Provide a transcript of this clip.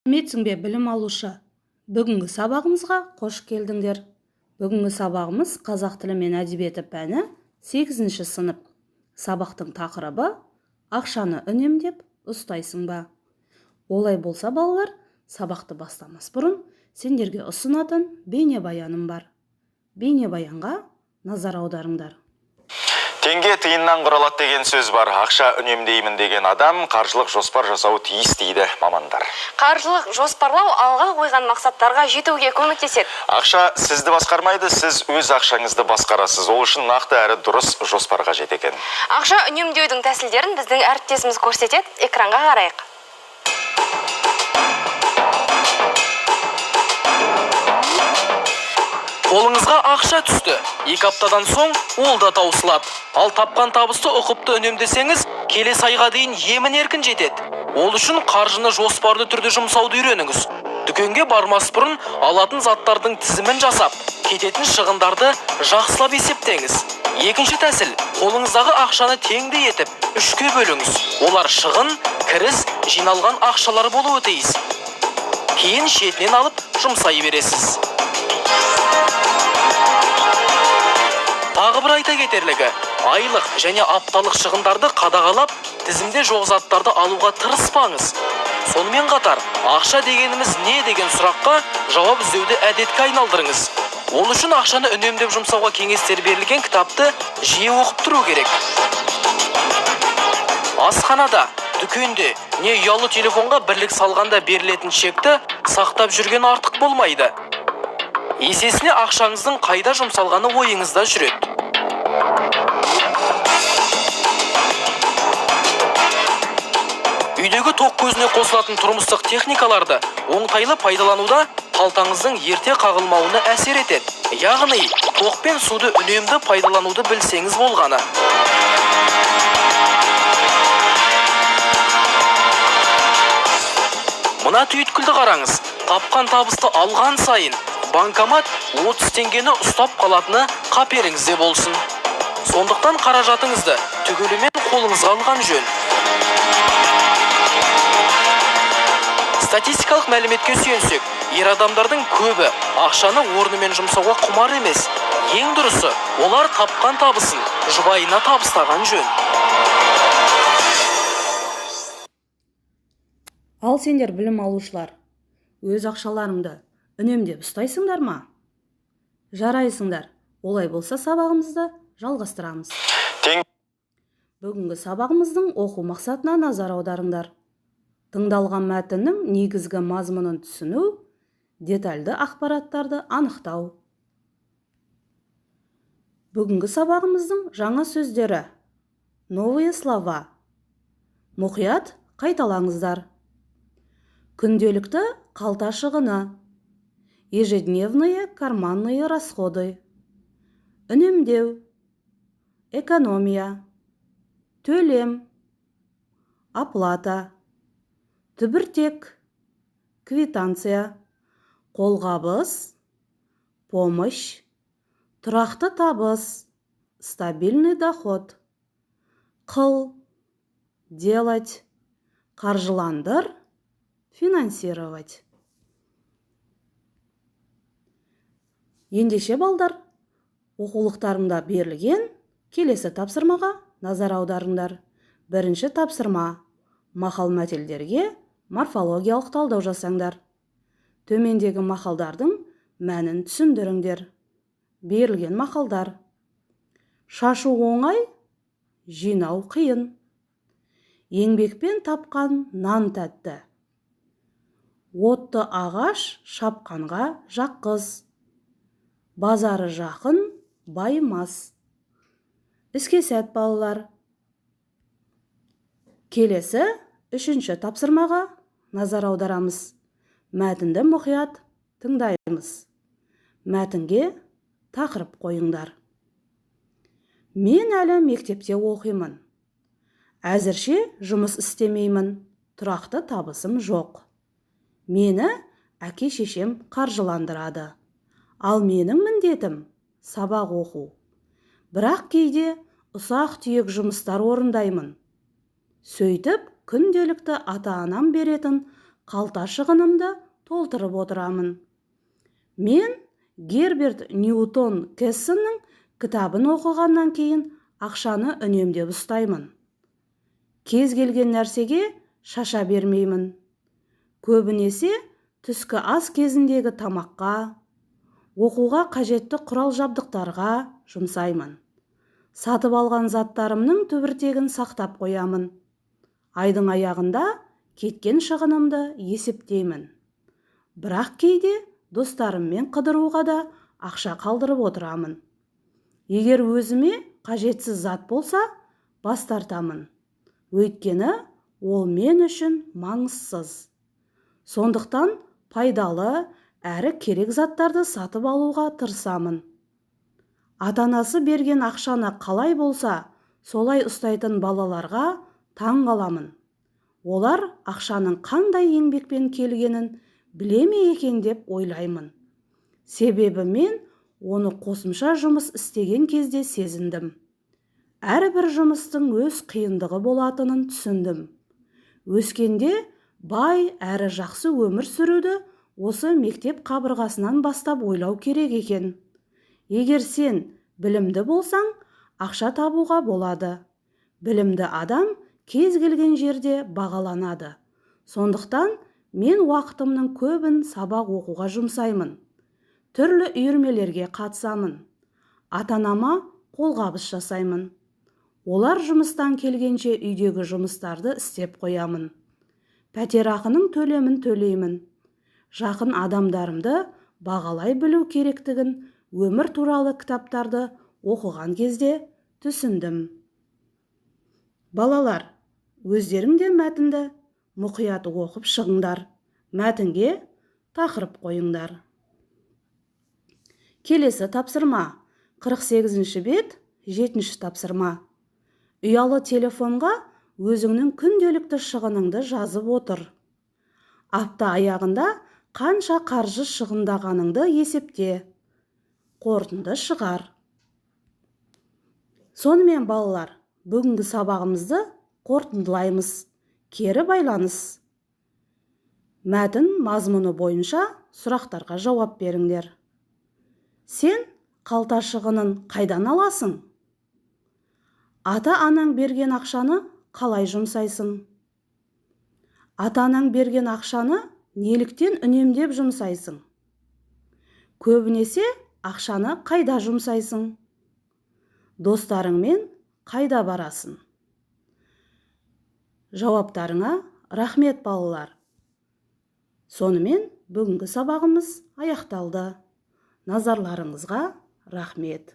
Құрметсің бе білім алушы? Бүгінгі сабағымызға қош келдіңдер. Бүгінгі сабағымыз қазақ тілі мен әдебиеті пәні 8-ші сынып. Сабақтың тақырыбы ақшаны үнемдеп ұстайсың ба? Олай болса балалар, сабақты бастамас бұрын сендерге ұсынатын бейнебаяным бар. Бейнебаянға назар аударыңдар. Теңге тиыннан құралады деген сөз бар. Ақша үнемдеймін деген адам қаржылық жоспар жасауы тиіс дейді мамандар. Қаржылық жоспарлау алға қойған мақсаттарға жетуге көмектеседі. Ақша сізді басқармайды, сіз өз ақшаңызды басқарасыз. Ол үшін нақты әрі дұрыс жоспар қажет екен. Ақша үнемдеудің тәсілдерін біздің әріптесіміз көрсетеді. Экранға қарайық. Қолыңызға ақша түсті. 2 аптадан соң ол да таусылады. Ал тапқан табысты ұқыпты үнемдесеңіз, келесі айға дейін емін-еркін жетеді. Ол үшін қаржыны жоспарлы түрде жұмсауды үйреніңіз. Дүкенге бармас бұрын алатын заттардың тізімін жасап, кететін шығындарды жақсылап есептеңіз. Екінші тәсіл, қолыңыздағы ақшаны теңдей етіп, 3-ке бөліңіз. Олар шығын, кіріс, жиналған ақшалар болуы тиіс. Кейін шетінен алып жұмсай бересіз. Тағы бір айта кетерлігі, айлық және апталық шығындарды қадағалап, тізімде жоқ заттарды алуға тырыспаңыз. Сонымен қатар, ақша дегеніміз не деген сұраққа жауап іздеуді әдетке айналдырыңыз. Ол үшін ақшаны үнемдеп жұмсауға кеңестер берілген кітапты жиі оқып тұру керек. Асханада, дүкенде не ұялы телефонға бірлік салғанда берілетін чекті сақтап жүрген артық болмайды. Есесіне ақшаңыздың қайда жұмсалғаны ойыңызда жүреді. Үйдегі тоқ көзіне қосылатын тұрмыстық техникаларды оңтайлы пайдалануда қалтаңыздың ерте қағылмауына әсер етеді. Яғни, тоқ пен суды үнемді пайдалануды білсеңіз болғаны. Мына түйіткілді қараңыз. Тапқан табысты алған сайын банкомат 30 теңгені ұстап қалатыны қаперіңізде болсын. Сондықтан қаражатыңызды түгелімен қолыңызға алған жөн. Статистикалық мәліметке сүйенсек, ер адамдардың көбі ақшаны орнымен жұмсауға құмар емес. Ең дұрысы, олар тапқан табысын жұбайына табыстаған жөн. Ал сендер білім алушылар, өз ақшаларыңды үнемдеп ұстайсыңдар ма? Жарайсыңдар. Олай болса сабағымызды жалғастырамыз. Бүгінгі сабағымыздың оқу мақсатына назар аударыңдар. Тыңдалған мәтіннің негізгі мазмұнын түсіну, детальды ақпараттарды анықтау. Бүгінгі сабағымыздың жаңа сөздері. Новые слова. Мұқият қайталаңыздар. Күнделікті қалта шығыны. Ежедневные карманные расходы. Үнемдеу. Экономия. Төлем. Оплата. Түбіртек. Квитанция. Қолғабыс. Помощь. Тұрақты табыс. Стабильный доход. Қыл. Делать. Қаржыландыр. Финансировать. Ендеше балдар, оқулықтарында берілген келесі тапсырмаға назар аударыңдар. Бірінші тапсырма. Мақал мәтелдерге морфологиялық талдау жасаңдар. Төмендегі мақалдардың мәнін түсіндіріңдер. Берілген мақалдар. Шашу оңай, жинау қиын. Еңбекпен тапқан нан тәтті. Отты ағаш шапқанға жаққыз. Базары жақын, баймас. Іске сәт балалар. Келесі, үшінші тапсырмаға назар аударамыз. Мәтінді мұқият тыңдаймыз. Мәтінге тақырып қойыңдар. Мен әлі мектепте оқимын. Әзірше жұмыс істемеймін. Тұрақты табысым жоқ. Мені әке-шешем қаржыландырады. Ал менің міндетім сабақ оқу. Бірақ кейде ұсақ түйек жұмыстар орындаймын. Сөйтіп күнделікті ата-анам беретін қалта шығынымды толтырып отырамын. Мен Герберт Ньютон Кессонның кітабын оқығаннан кейін ақшаны үнемдеп ұстаймын. Кез келген нәрсеге шаша бермеймін. Көбінесе түскі ас кезіндегі тамаққа, оқуға қажетті құрал-жабдықтарға жұмсаймын. Сатып алған заттарымның түбіртегін сақтап қоямын. Айдың аяғында кеткен шығынымды есептеймін. Бірақ кейде достарыммен қыдыруға да ақша қалдырып отырамын. Егер өзіме қажетсіз зат болса, бас тартамын. Өйткені ол мен үшін маңызсыз. Сондықтан пайдалы әрі керек заттарды сатып алуға тырысамын. Ата-анасы берген ақшаны қалай болса, солай ұстайтын балаларға таң қаламын. Олар ақшаның қандай еңбекпен келгенін біле ме екен деп ойлаймын. Себебі мен оны қосымша жұмыс істеген кезде сезіндім. Әрбір жұмыстың өз қиындығы болатынын түсіндім. Өскенде бай әрі жақсы өмір сүруді осы мектеп қабырғасынан бастап ойлау керек екен. Егер сен білімді болсаң, ақша табуға болады. Білімді адам кез келген жерде бағаланады. Сондықтан мен уақытымның көбін сабақ оқуға жұмсаймын. Түрлі үйірмелерге қатысамын. Ата-анама қолғабыс жасаймын. Олар жұмыстан келгенше үйдегі жұмыстарды істеп қоямын. Пәтерақының төлемін төлеймін. Жақын адамдарымды бағалай білу керектігін өмір туралы кітаптарды оқыған кезде түсіндім. Балалар, өздерің де мәтінді мұқият оқып шығыңдар. Мәтінге тақырып қойыңдар. Келесі тапсырма. 48-ші бет, 7-ші тапсырма. Ұялы телефонға өзіңнің күнделікті шығыныңды жазып отыр. Апта аяғында қанша қаржы шығындағаныңды есепте. Қорытынды шығар. Сонымен балалар, бүгінгі сабағымызды қорытындылаймыз. Кері байланыс. Мәтін мазмұны бойынша сұрақтарға жауап беріңдер. Сен қалта шығынын қайдан аласың? Ата-анаң берген ақшаны қалай жұмсайсың? Ата-анаң берген ақшаны неліктен үнемдеп жұмсайсың? Көбінесе ақшаны қайда жұмсайсың? Достарыңмен қайда барасың? Жауаптарыңа рахмет балалар. Сонымен бүгінгі сабағымыз аяқталды. Назарларыңызға рахмет.